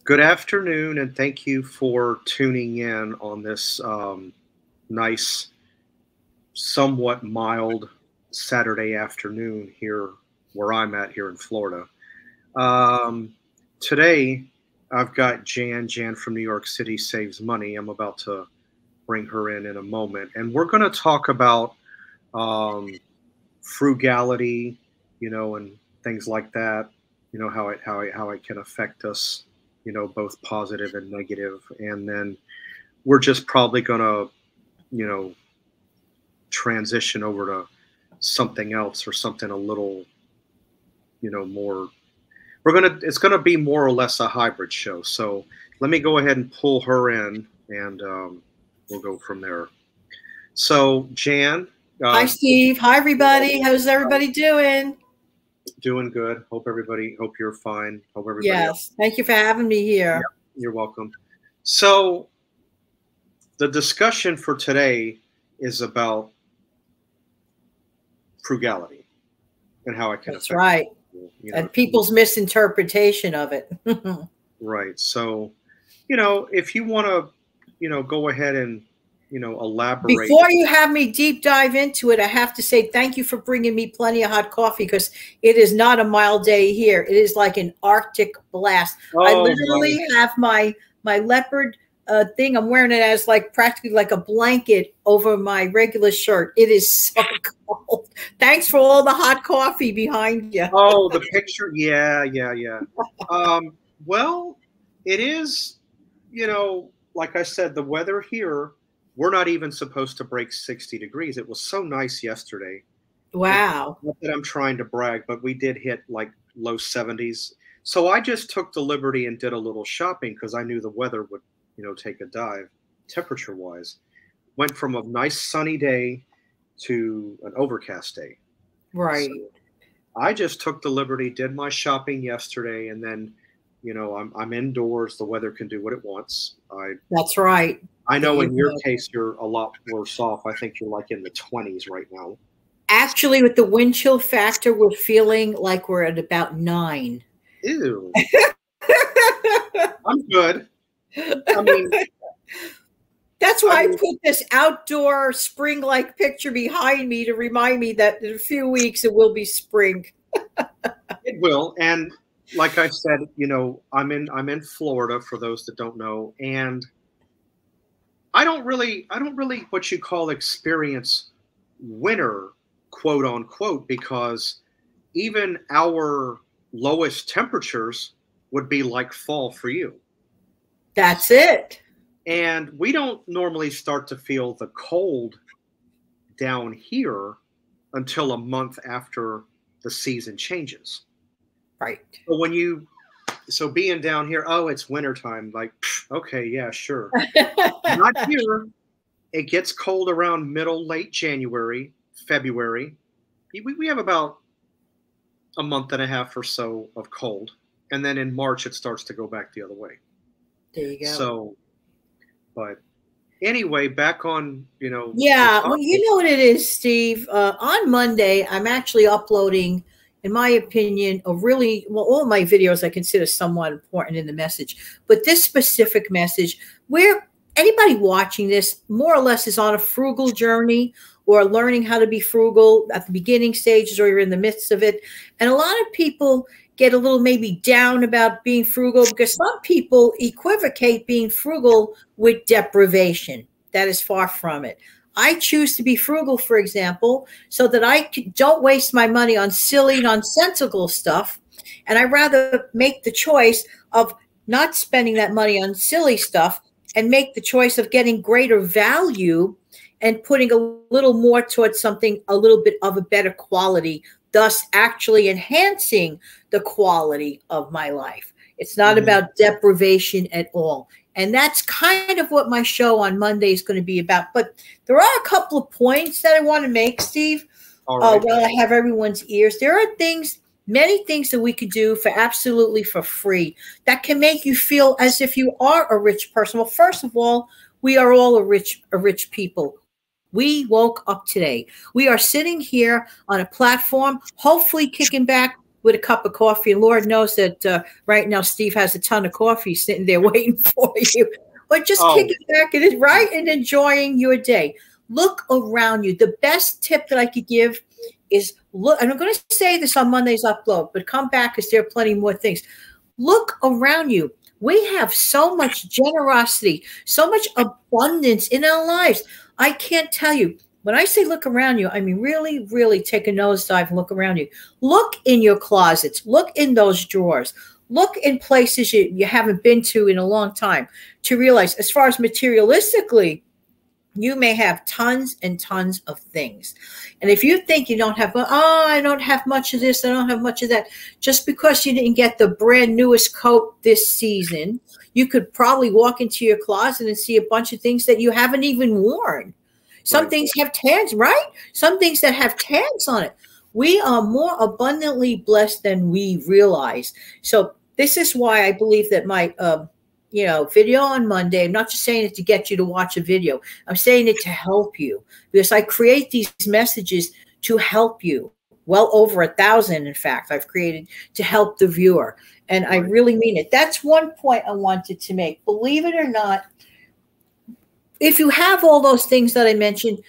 Good afternoon, and thank you for tuning in on this nice, somewhat mild Saturday afternoon here where I'm at here in Florida. Um, Today, I've got Jan from New York City Saves Money. I'm about to bring her in a moment, and we're going to talk about um, frugality, and things like that. How it can affect us, both positive and negative. And then we're just probably gonna, you know, transition over to something else or something a little, more. It's gonna be more or less a hybrid show. So let me go ahead and pull her in, and we'll go from there. So Jan, Hi, uh, Steve. Hi, everybody. How's everybody doing? doing good. Hope you're fine. Hope everybody else. Yes. Thank you for having me Yeah, here. you're welcome. So the discussion for today is about frugality and how it can That's affect right. people, And people's misinterpretation of it. right. So, if you want to, go ahead and, elaborate. Before you have me deep dive into it, I have to say thank you for bringing me plenty of hot coffee because it is not a mild day here. It is like an Arctic blast. I Oh, literally have my leopard thing. I'm wearing it as like practically like a blanket over my regular shirt. It is so cold. Thanks for all the hot coffee behind you. oh, the picture. Yeah, yeah, yeah. Well, it is, like I said, the weather here, we're not even supposed to break 60 degrees. It was so nice yesterday. Wow. Not that I'm trying to brag, but we did hit like low 70s. So I just took the liberty and did a little shopping because I knew the weather would, take a dive temperature wise. Went from a nice sunny day to an overcast day. So Right. I just took the liberty, did my shopping yesterday, and then, I'm indoors. The weather can do what it wants. That's right. I There know you in your go. case you're a lot worse off. I think you're like in the 20s right now. Actually, with the wind chill factor, we're feeling like we're at about 9. Ew. I'm good. I mean, That's I why I mean, put this outdoor spring-like picture behind me to remind me that in a few weeks it will be spring. it will. And like I said, I'm in Florida for those that don't know, and I don't really what you call experience winter, quote unquote, because even our lowest temperatures would be like fall for you. That's it. And we don't normally start to feel the cold down here until a month after the season changes. Right. So being down here, oh, it's wintertime, like, okay, yeah, sure. Not here. It gets cold around middle, late January, February. We have about a month and a half or so of cold. And then in March, it starts to go back the other way. There you go. So, but anyway, back on, Yeah, well, you know what it is, Steve. On Monday, I'm actually uploading, in my opinion, all my videos I consider somewhat important in the message. But this specific message, where anybody watching this more or less is on a frugal journey or learning how to be frugal at the beginning stages or you're in the midst of it. And a lot of people get a little maybe down about being frugal because some people equivocate being frugal with deprivation. That is far from it. I choose to be frugal, for example, so that I don't waste my money on silly, nonsensical stuff. And I rather make the choice of not spending that money on silly stuff and make the choice of getting greater value and putting a little more towards something a little bit of a better quality, thus actually enhancing the quality of my life. It's not about deprivation at all. And that's kind of what my show on Monday is going to be about. But there are a couple of points that I want to make, Steve, while I have everyone's ears. There are many things that we could do for absolutely for free that can make you feel as if you are a rich person. Well, first of all, we are all a rich people. We woke up today. We are sitting here on a platform, hopefully kicking back with a cup of coffee. And Lord knows that right now Steve has a ton of coffee sitting there waiting for you. But just kicking back and right and enjoying your day. Look around you. The best tip that I could give is look, and I'm going to say this on Monday's upload, but come back because there are plenty more things. Look around you. We have so much generosity, so much abundance in our lives. I can't tell you. When I say look around you, I mean really, really take a nosedive and look around you. Look in your closets. Look in those drawers. Look in places you haven't been to in a long time to realize, as far as materialistically, you may have tons and tons of things. And if you think you don't have, I don't have much of this, I don't have much of that, just because you didn't get the brand newest coat this season, you could probably walk into your closet and see a bunch of things that you haven't even worn. Some things have tags, right? Some things that have tags on it. We are more abundantly blessed than we realize. So this is why I believe that my video on Monday, I'm not just saying it to get you to watch a video. I'm saying it to help you, because I create these messages to help you. Well over 1,000, in fact, I've created to help the viewer. And I really mean it. That's one point I wanted to make. Believe it or not, if you have all those things that I mentioned,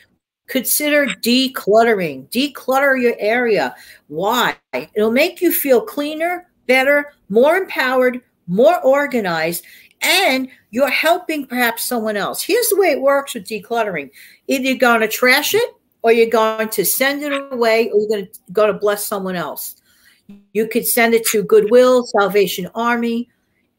consider decluttering. Declutter your area. Why? It'll make you feel cleaner, better, more empowered, more organized, and you're helping perhaps someone else. Here's the way it works with decluttering. Either you're going to trash it, or you're going to send it away, or you're going to bless someone else. You could send it to Goodwill, Salvation Army.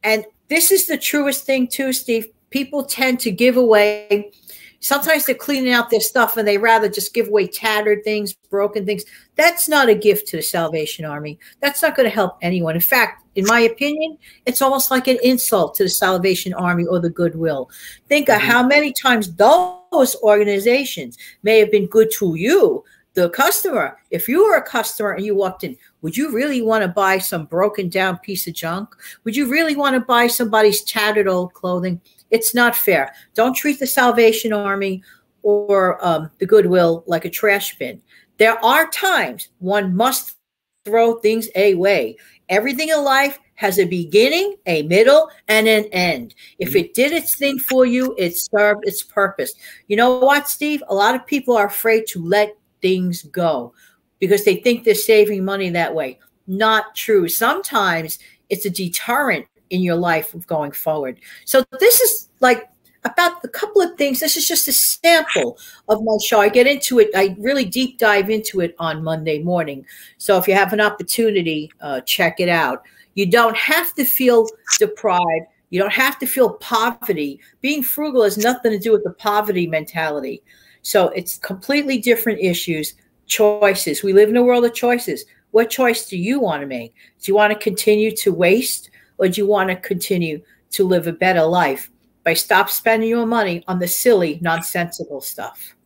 And this is the truest thing too, Steve. People tend to give away. Sometimes they're cleaning out their stuff and they rather just give away tattered things, broken things. That's not a gift to the Salvation Army. That's not going to help anyone. In fact, in my opinion, it's almost like an insult to the Salvation Army or the Goodwill. Think of how many times those organizations may have been good to you, the customer. If you were a customer and you walked in, would you really want to buy some broken down piece of junk? Would you really want to buy somebody's tattered old clothing? It's not fair. Don't treat the Salvation Army or the Goodwill like a trash bin. There are times one must throw things away. Everything in life has a beginning, a middle, and an end. If it did its thing for you, it served its purpose. You know what, Steve? A lot of people are afraid to let things go because they think they're saving money that way. Not true. Sometimes it's a deterrent in your life of going forward. So this is like about a couple of things. This is just a sample of my show. I get into it. I really deep dive into it on Monday morning. So if you have an opportunity, check it out. You don't have to feel deprived. You don't have to feel poverty. Being frugal has nothing to do with the poverty mentality. So it's completely different issues, choices. We live in a world of choices. What choice do you want to make? Do you want to continue to waste, or do you want to continue to live a better life by stop spending your money on the silly, nonsensical stuff?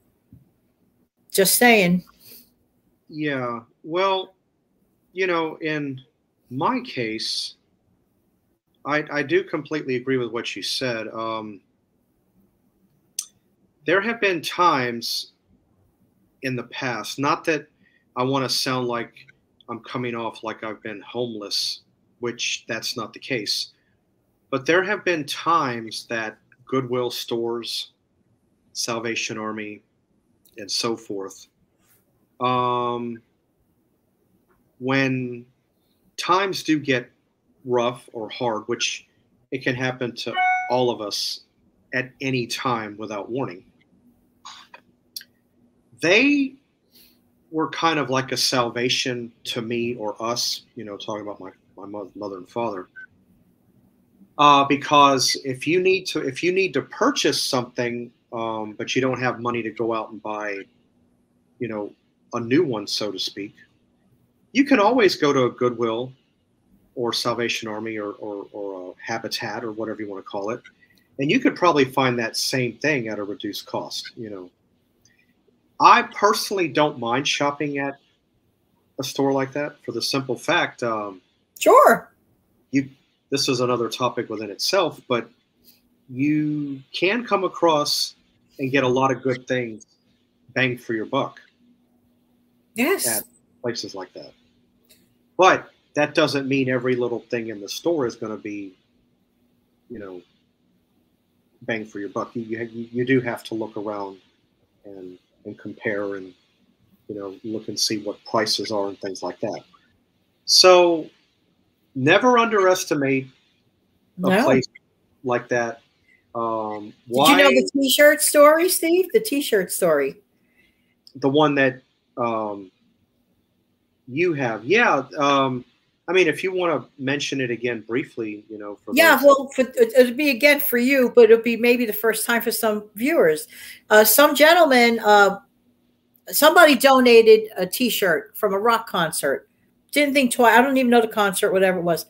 Just saying. Yeah. Well, in my case, I do completely agree with what you said. There have been times in the past, not that I want to sound like I'm coming off like I've been homeless, which that's not the case. But there have been times that Goodwill stores, Salvation Army, and so forth, when times do get rough or hard, which it can happen to all of us at any time without warning, they were kind of like a salvation to me or us, talking about my mother and father. Because if you need to purchase something, but you don't have money to go out and buy, a new one, so to speak, you can always go to a Goodwill or Salvation Army or a Habitat or whatever you want to call it, and you could probably find that same thing at a reduced cost. I personally don't mind shopping at a store like that for the simple fact, sure, this is another topic within itself, but you can come across and get a lot of good things bang for your buck. Yes. At places like that. But that doesn't mean every little thing in the store is going to be, you know, bang for your buck. You do have to look around and compare and, you know, look and see what prices are and things like that. So never underestimate a No. place like that. Did you know Why the T-shirt story, Steve? The T-shirt story. the one that you have? Yeah. I mean, if you want to mention it again briefly, you know, for Yeah, those. well, it'd be again for you, but it'll be maybe the first time for some viewers. Some gentleman, somebody donated a T-shirt from a rock concert. Didn't think twice. I don't even know the concert, whatever it was.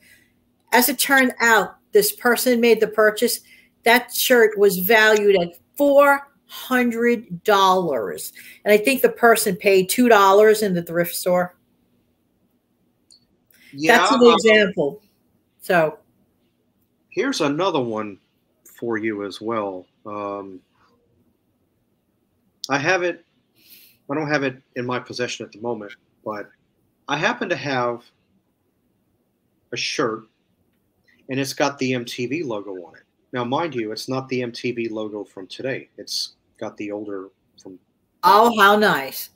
As it turned out, this person made the purchase. That shirt was valued at $400, and I think the person paid $2 in the thrift store. That's Yeah. an example. So, Here's another one for you as well. I have it. I don't have it in my possession at the moment, but I happen to have a shirt, and it's got the MTV logo on it. Now, mind you, it's not the MTV logo from today. It's got the older from back oh, then. how nice.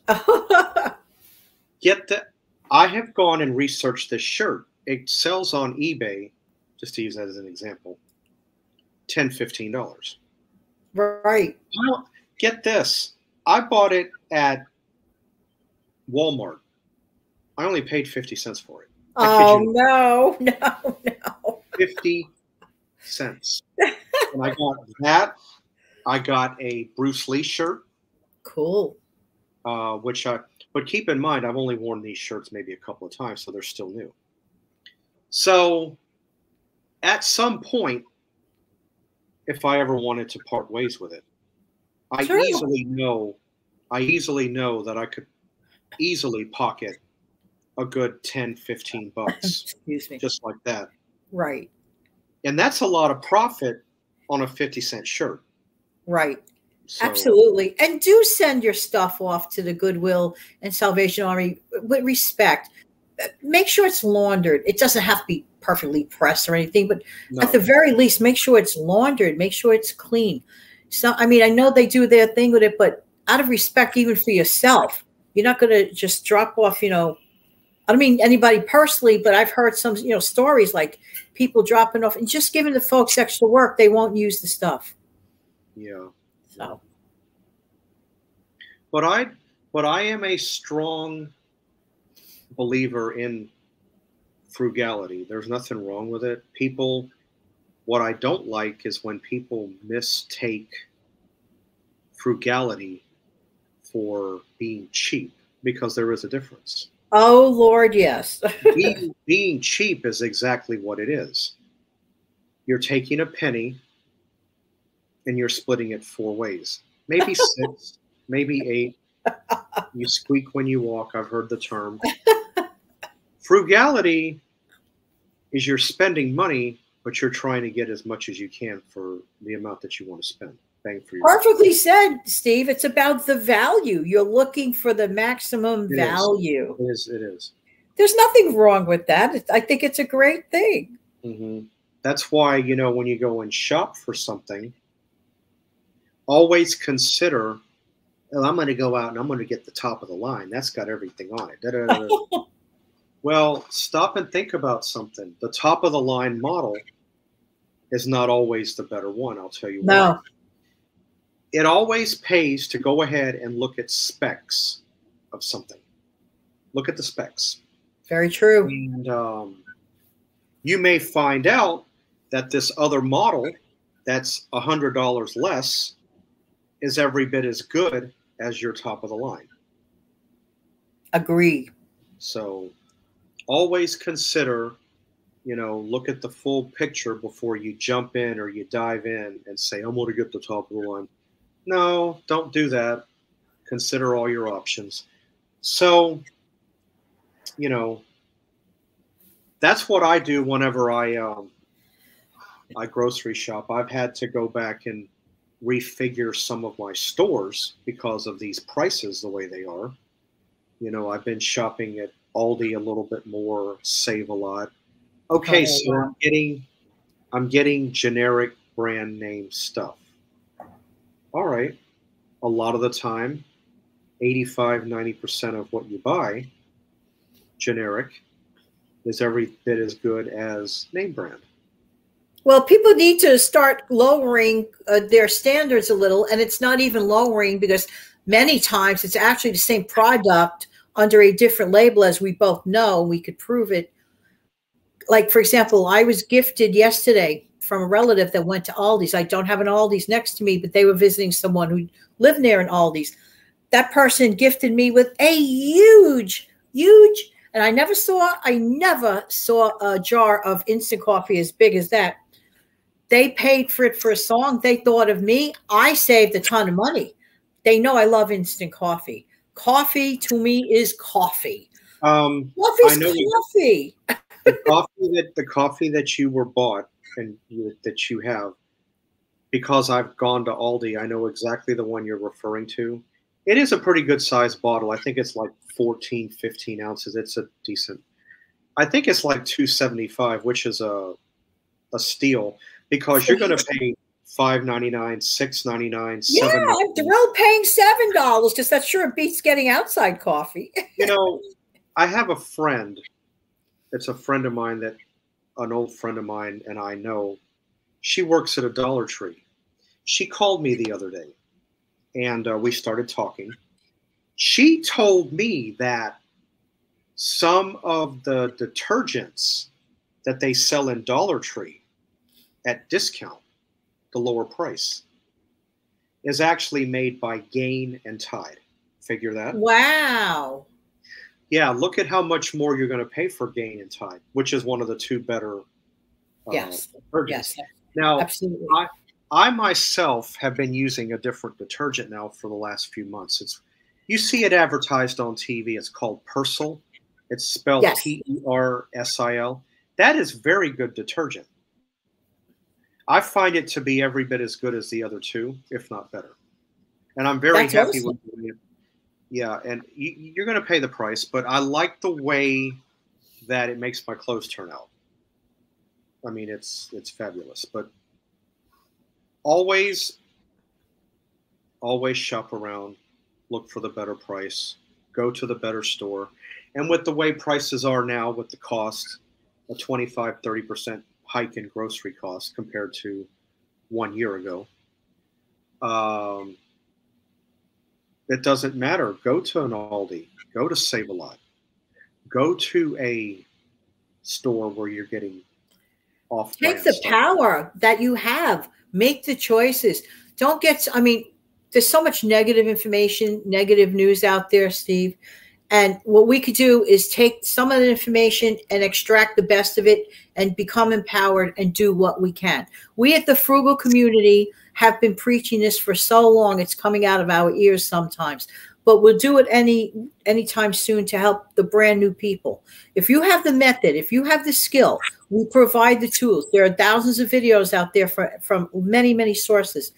Get that? I have gone and researched this shirt. It sells on eBay, just to use that as an example, $10, $15. Right. Well, get this. I bought it at Walmart. I only paid 50 cents for it. I kid Oh, you not. no, no, no. 50 cents. And I got that. I got a Bruce Lee shirt, Cool. but keep in mind, I've only worn these shirts maybe a couple of times, so they're still new. So at some point, if I ever wanted to part ways with it, I Sure. easily know that I could easily pocket a good 10, 15 bucks, Excuse me. just like that. Right. And that's a lot of profit on a 50-cent shirt. Right. So, Absolutely. And do send your stuff off to the Goodwill and Salvation Army with respect. Make sure it's laundered. It doesn't have to be perfectly pressed or anything, but no. at the very least, make sure it's laundered. Make sure it's clean. So, I mean, I know they do their thing with it, but out of respect, even for yourself, you're not going to just drop off, you know, I don't mean anybody personally, but I've heard some, you know, stories like people dropping off and just giving the folks extra work. They won't use the stuff. Yeah. So, But I am a strong believer in frugality. There's nothing wrong with it. What I don't like is when people mistake frugality for being cheap, because there is a difference. oh Lord, yes. Being cheap is exactly what it is. You're taking a penny and you're splitting it 4 ways, maybe 6, maybe 8. You squeak when you walk. I've heard the term. Frugality is you're spending money, but you're trying to get as much as you can for the amount that you want to spend. Bang for your buck. Perfectly said, Steve. It's about the value. You're looking for the maximum value. It is. It is. There's nothing wrong with that. I think it's a great thing. Mm-hmm. That's why, you know, when you go and shop for something, always consider, well, I'm going to go out and I'm going to get the top of the line. That's got everything on it. Da, da, da, da. Well, stop and think about something. The top of the line model is not always the better one. I'll tell you No. why. It always pays to go ahead and look at specs of something. Look at the specs. Very true. And you may find out that this other model that's $100 less is every bit as good as your top of the line. Agree. So always consider, you know, look at the full picture before you jump in or you dive in and say, I'm going to get the top of the line. No, don't do that. Consider all your options. So, you know, that's what I do whenever I grocery shop. I've had to go back and refigure some of my stores because of these prices the way they are. You know, I've been shopping at Aldi a little bit more, Save a Lot. Okay, Oh, so wow. I'm getting generic brand name stuff. All right. A lot of the time, 85-90% of what you buy, generic, is every bit as good as name brand. Well, people need to start lowering their standards a little, and it's not even lowering because many times it's actually the same product under a different label, as we both know. We could prove it. Like, for example, I was gifted yesterday from a relative that went to Aldi's. I don't have an Aldi's next to me, but they were visiting someone who lived near an Aldi's. That person gifted me with a huge, and I never saw a jar of instant coffee as big as that. They paid for it for a song. They thought of me. I saved a ton of money. They know I love instant coffee. Coffee to me is coffee. I Coffee's know coffee. the coffee that you were bought and that you have, because I've gone to Aldi, I know exactly the one you're referring to. It is a pretty good sized bottle. I think it's like 14, 15 ounces. It's a decent. I think it's like 275, which is a steal because you're going to pay $5.99, $6.99, Yeah, $7. I'm thrilled paying $7 because that sure beats getting outside coffee. You know, I have a friend. It's a friend of mine that an old friend of mine and I know. She works at a Dollar Tree. She called me the other day, and we started talking. She told me that some of the detergents that they sell in Dollar Tree at discount, the lower price, is actually made by Gain and Tide. Figure that? Wow. Yeah, look at how much more you're going to pay for Gain and Tide, which is one of the two better Yes. detergents. Yes. Now, Absolutely. I myself have been using a different detergent now for the last few months. You see it advertised on TV. It's called Persil. It's spelled Yes. Persil. That is very good detergent. I find it to be every bit as good as the other two, if not better. And I'm very That's happy awesome. with it. Yeah, and you're going to pay the price, but I like the way that it makes my clothes turn out. I mean, it's fabulous. But always shop around, look for the better price, go to the better store. And with the way prices are now, with the cost, a 25-30% hike in grocery costs compared to 1 year ago, it doesn't matter. Go to an Aldi, go to Save a Lot, go to a store where you're getting off Take brand the stuff. power that you have. Make the choices. Don't get, I mean, there's so much negative information, negative news out there, Steve. And what we could do is take some of the information and extract the best of it and become empowered and do what we can. We at the Frugal community have been preaching this for so long. It's coming out of our ears sometimes, but we'll do it anytime soon to help the brand new people. If you have the method, if you have the skill, we provide the tools. There are thousands of videos out there from many, many sources.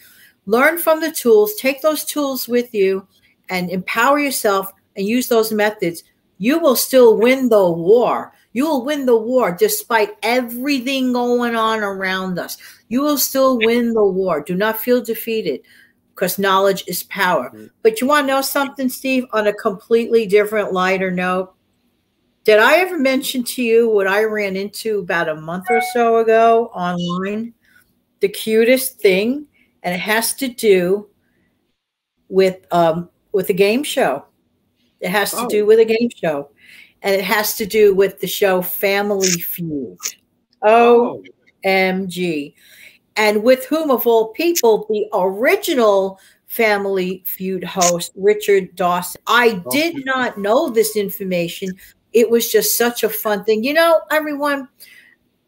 Learn from the tools, take those tools with you and empower yourself and use those methods. You will still win the war. You will win the war despite everything going on around us. You will still win the war. Do not feel defeated because knowledge is power. But you want to know something, Steve, on a completely different, lighter note? Did I ever mention to you what I ran into about a month or so ago online? The cutest thing, and it has to do with a game show. It has to do Oh, with a game show, and it has to do with the show Family Feud. oh, OMG. And with whom, of all people, the original Family Feud host, Richard Dawson. I oh. did not know this information. It was just such a fun thing. You know, everyone,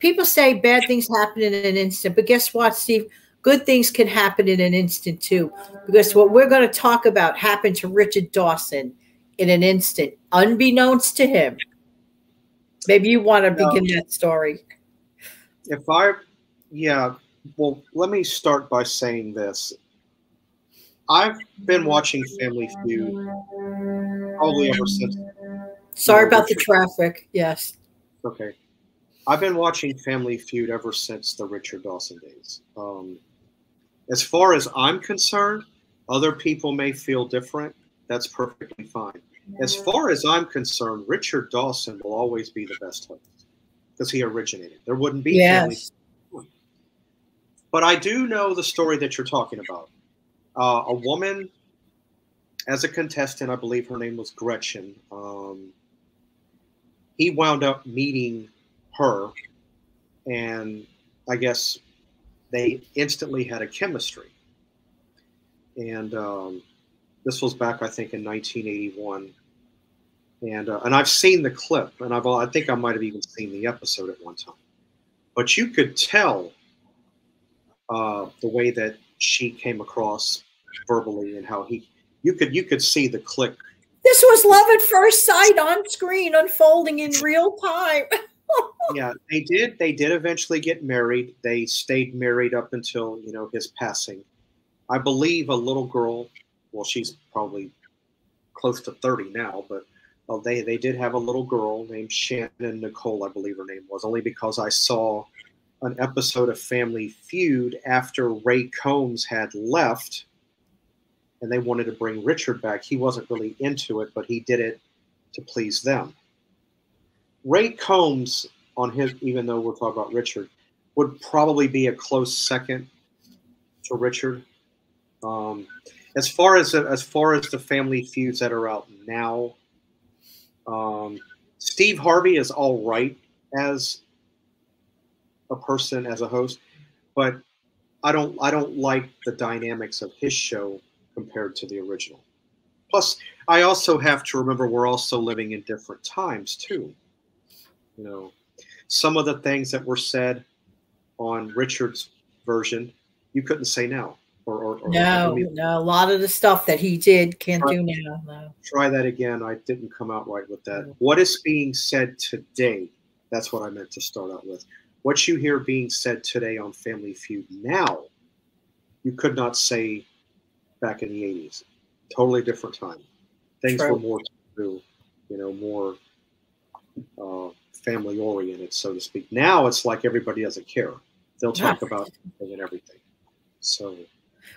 people say bad things happen in an instant, but guess what, Steve? Good things can happen in an instant too, because what we're going to talk about happened to Richard Dawson in an instant, unbeknownst to him. Maybe you want to begin that story. If I, yeah, well, let me start by saying this. I've been watching Family Feud probably ever since Sorry about the traffic. Yes. Okay. I've been watching Family Feud ever since the Richard Dawson days. As far as I'm concerned, other people may feel different. That's perfectly fine. As far as I'm concerned, Richard Dawson will always be the best host because he originated. There wouldn't be Family Feud. But I do know the story that you're talking about. A woman, as a contestant, I believe her name was Gretchen. He wound up meeting her, and I guess they instantly had a chemistry. And this was back, I think, in 1981. And I've seen the clip, and I think I might have even seen the episode at one time. But you could tell the way that she came across verbally and how you could see the click. This was love at first sight on screen, unfolding in real time. Yeah, they did. They did eventually get married. They stayed married up until his passing. I believe a little girl. Well, she's probably close to 30 now, but they did have a little girl named Shannon Nicole, I believe her name was. Only because I saw an episode of Family Feud after Ray Combs had left, and they wanted to bring Richard back. He wasn't really into it, but he did it to please them. Ray Combs, even though we're talking about Richard, would probably be a close second to Richard. As far as the Family Feuds that are out now, Steve Harvey is all right as a person, as a host, but I don't like the dynamics of his show compared to the original. Plus, I also have to remember we're also living in different times too. Some of the things that were said on Richard's version, you couldn't say now. No, a lot of the stuff that he did can't do now. No. Try that again. I didn't come out right with that. What is being said today? That's what I meant to start out with. What you hear being said today on Family Feud now, you could not say back in the 80s. Totally different time. Things were more true, more family oriented, so to speak. Now it's like everybody doesn't care. They'll talk about anything and everything. So.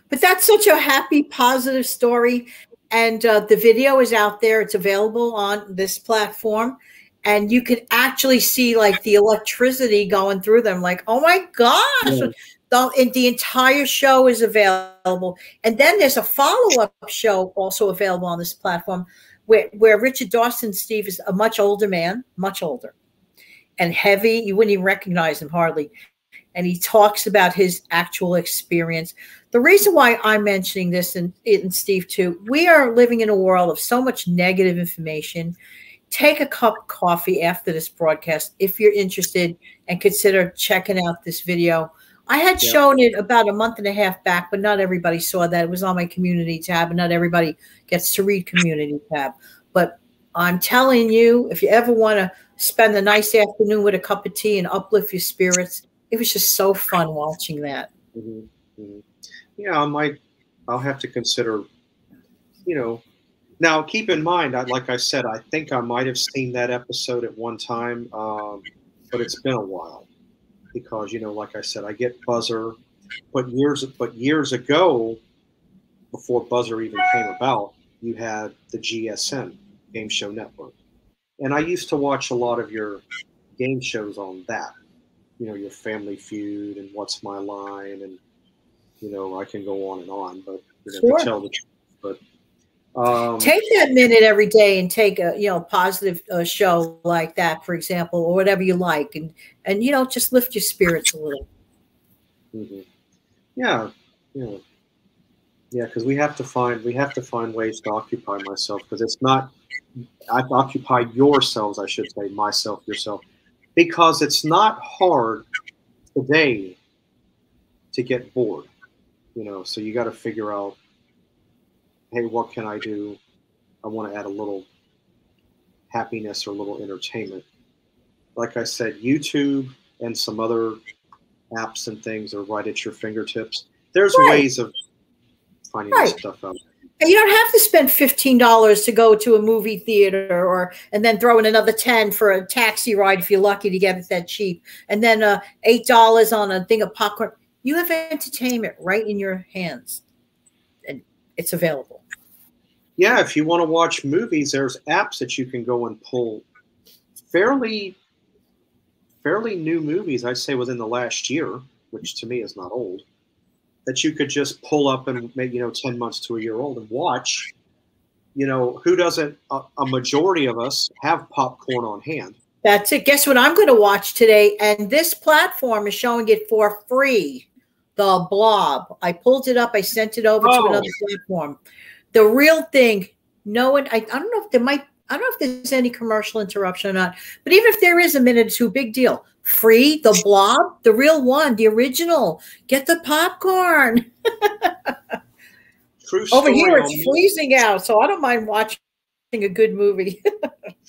But that's such a happy, positive story. And the video is out there. It's available on this platform. And you can actually see like the electricity going through them. Like, oh my gosh. Yeah. The entire show is available. And then there's a follow-up show also available on this platform where Richard Dawson, Steve, is a much older man, much older and heavy. You wouldn't even recognize him hardly. And he talks about his actual experience. The reason why I'm mentioning this, and Steve too, we are living in a world of so much negative information. Take a cup of coffee after this broadcast if you're interested and consider checking out this video. I had shown it about a month and a half back, but not everybody saw that. It was on my community tab, and not everybody gets to read community tab. But I'm telling you, if you ever want to spend a nice afternoon with a cup of tea and uplift your spirits, it was just so fun watching that. Mm-hmm. Mm-hmm. Yeah, I'll have to consider, now keep in mind, like I said, I think I might have seen that episode at one time, but it's been a while because, like I said, I get Buzzer, but years ago, before Buzzer even came about, you had the GSN, Game Show Network. And I used to watch a lot of your game shows on that, your Family Feud and What's My Line, and I can go on, but sure. To tell the truth. But take that minute every day and take a positive show like that, for example, or whatever you like, and just lift your spirits a little. Mm-hmm. Yeah, because we have to find ways to occupy myself, because it's not. I occupy yourselves, I should say, myself, yourself, because it's not hard today to get bored. So you got to figure out, hey, what can I do? I want to add a little happiness or a little entertainment. Like I said, YouTube and some other apps and things are right at your fingertips. There's ways of finding this stuff out. And you don't have to spend $15 to go to a movie theater, and then throw in another 10 for a taxi ride if you're lucky to get it that cheap, and then $8 on a thing of popcorn. You have entertainment right in your hands, and it's available. Yeah, if you want to watch movies, there's apps that you can go and pull fairly new movies, I'd say within the last year, which to me is not old, that you could just pull up and make, 10 months to a year old and watch. Who doesn't, a majority of us have popcorn on hand. That's it. Guess what I'm going to watch today? And this platform is showing it for free. The Blob. I pulled it up. I sent it over to another platform. The Real Thing. No one, I don't know if there might, I don't know if there's any commercial interruption or not, but even if there is a minute or two, big deal. Free, The Blob, the real one, the original. Get the popcorn. True story. Over here, it's freezing out, so I don't mind watching a good movie.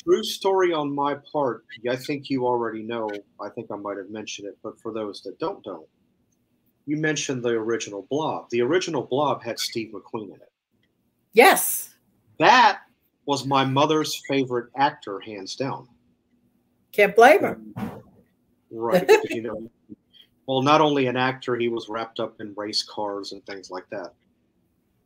True story on my part. I think you already know. I think I might have mentioned it, but for those that don't know, you mentioned the original Blob. The original Blob had Steve McQueen in it. Yes. That was my mother's favorite actor, hands down. Can't blame her. Right. Well, not only an actor, he was wrapped up in race cars and things like that.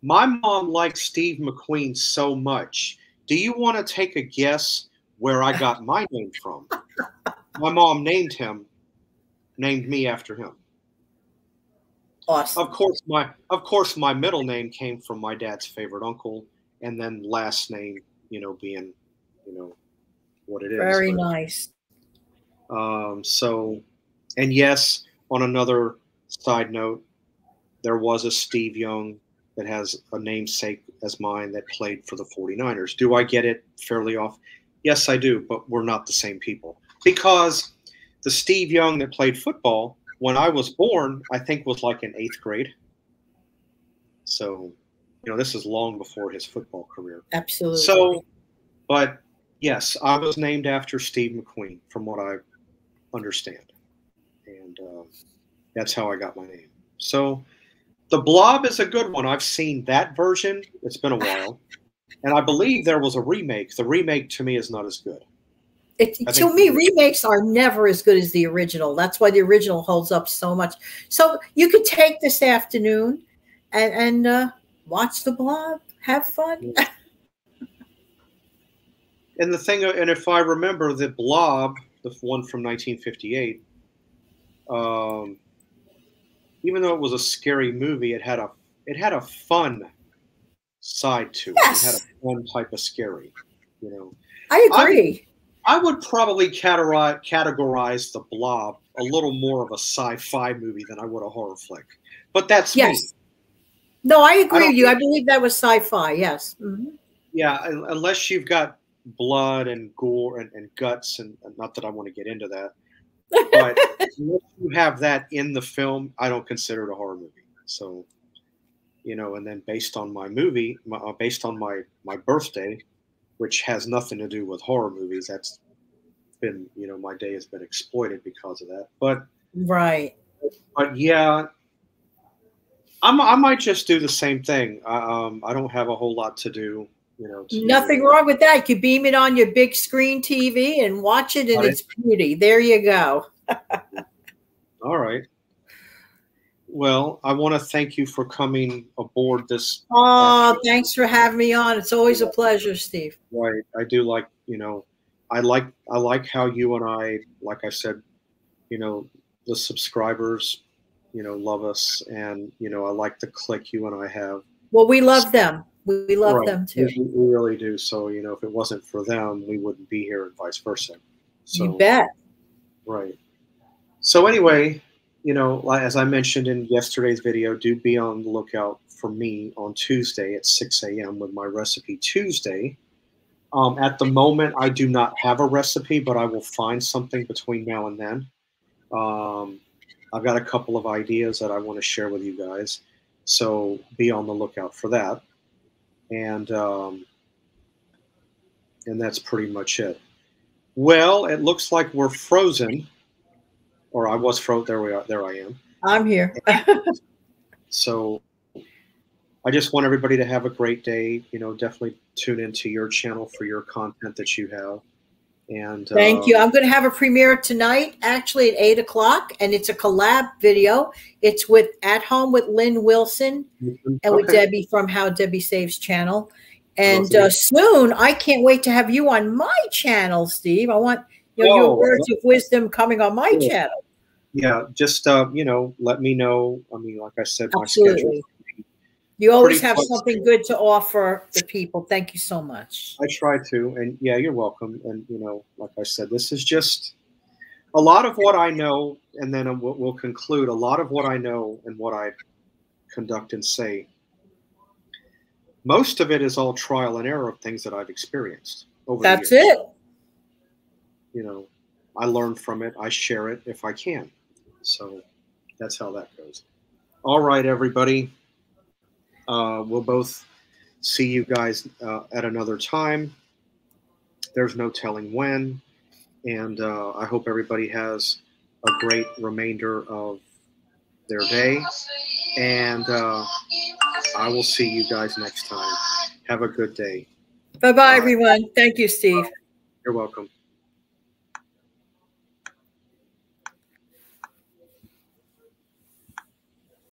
My mom liked Steve McQueen so much. Do you want to take a guess where I got my name from? My mom named me after him. Awesome. Of course, my middle name came from my dad's favorite uncle, and then last name, being, what it is. Very nice. And yes, on another side note, there was a Steve Young that has a namesake as mine that played for the 49ers. Do I get it fairly off? Yes, I do, but we're not the same people. Because the Steve Young that played football, when I was born, I think was like in 8th grade. So, this is long before his football career. Absolutely. So, but yes, I was named after Steve McQueen, from what I understand. And that's how I got my name. So The Blob is a good one. I've seen that version. It's been a while. And I believe there was a remake. The remake to me is not as good. To me, remakes are never as good as the original. That's why the original holds up so much. So you could take this afternoon and watch The Blob. Have fun. And and if I remember, The Blob, the one from 1958, even though it was a scary movie, it had a fun side to it. Yes. It had a fun type of scary. I agree. I would probably categorize The Blob a little more of a sci-fi movie than I would a horror flick. But that's me. No, I agree with you. I believe that was sci-fi. Yes. Mm-hmm. Yeah, unless you've got blood and gore and guts, and not that I want to get into that. But if you have that in the film, I don't consider it a horror movie. So, and then based on my movie, based on my birthday, which has nothing to do with horror movies, that's been, my day has been exploited because of that. But right. But yeah, I might just do the same thing. I don't have a whole lot to do. Nothing wrong with that. You beam it on your big screen TV and watch it in its beauty. There you go. All right. Well, I want to thank you for coming aboard this. Oh, thanks for having me on. It's always a pleasure, Steve. Right. I do like, I like how you and I, like I said, the subscribers, love us, and, I like the click you and I have. Well, we love them. We love them too. We really do. So, if it wasn't for them, we wouldn't be here and vice versa. So, you bet. Right. So anyway, as I mentioned in yesterday's video, do be on the lookout for me on Tuesday at 6 a.m. with my Recipe Tuesday. At the moment, I do not have a recipe, but I will find something between now and then. I've got a couple of ideas that I want to share with you guys. So be on the lookout for that. And that's pretty much it. Well, it looks like we're frozen, or I was frozen. There we are. There I am. I'm here. So I just want everybody to have a great day. You know, definitely tune into your channel for your content that you have. And thank you. I'm going to have a premiere tonight, actually at 8 o'clock, and it's a collab video. It's with At Home with Lynn Wilson and with Debbie from How Debbie Saves channel. And soon, I can't wait to have you on my channel, Steve. I want your words of wisdom coming on my channel. Yeah, just let me know. I mean, like I said, my schedule. You always have something good to offer the people. Thank you so much. I try to, and yeah, you're welcome. And like I said, this is just a lot of what I know, and then we'll conclude. A lot of what I know and what I conduct and say. Most of it is all trial and error of things that I've experienced over the years. That's it. I learn from it. I share it if I can. So that's how that goes. All right, everybody. We'll both see you guys at another time. There's no telling when. And I hope everybody has a great remainder of their day. And I will see you guys next time. Have a good day. Bye-bye, everyone. Thank you, Steve. You're welcome.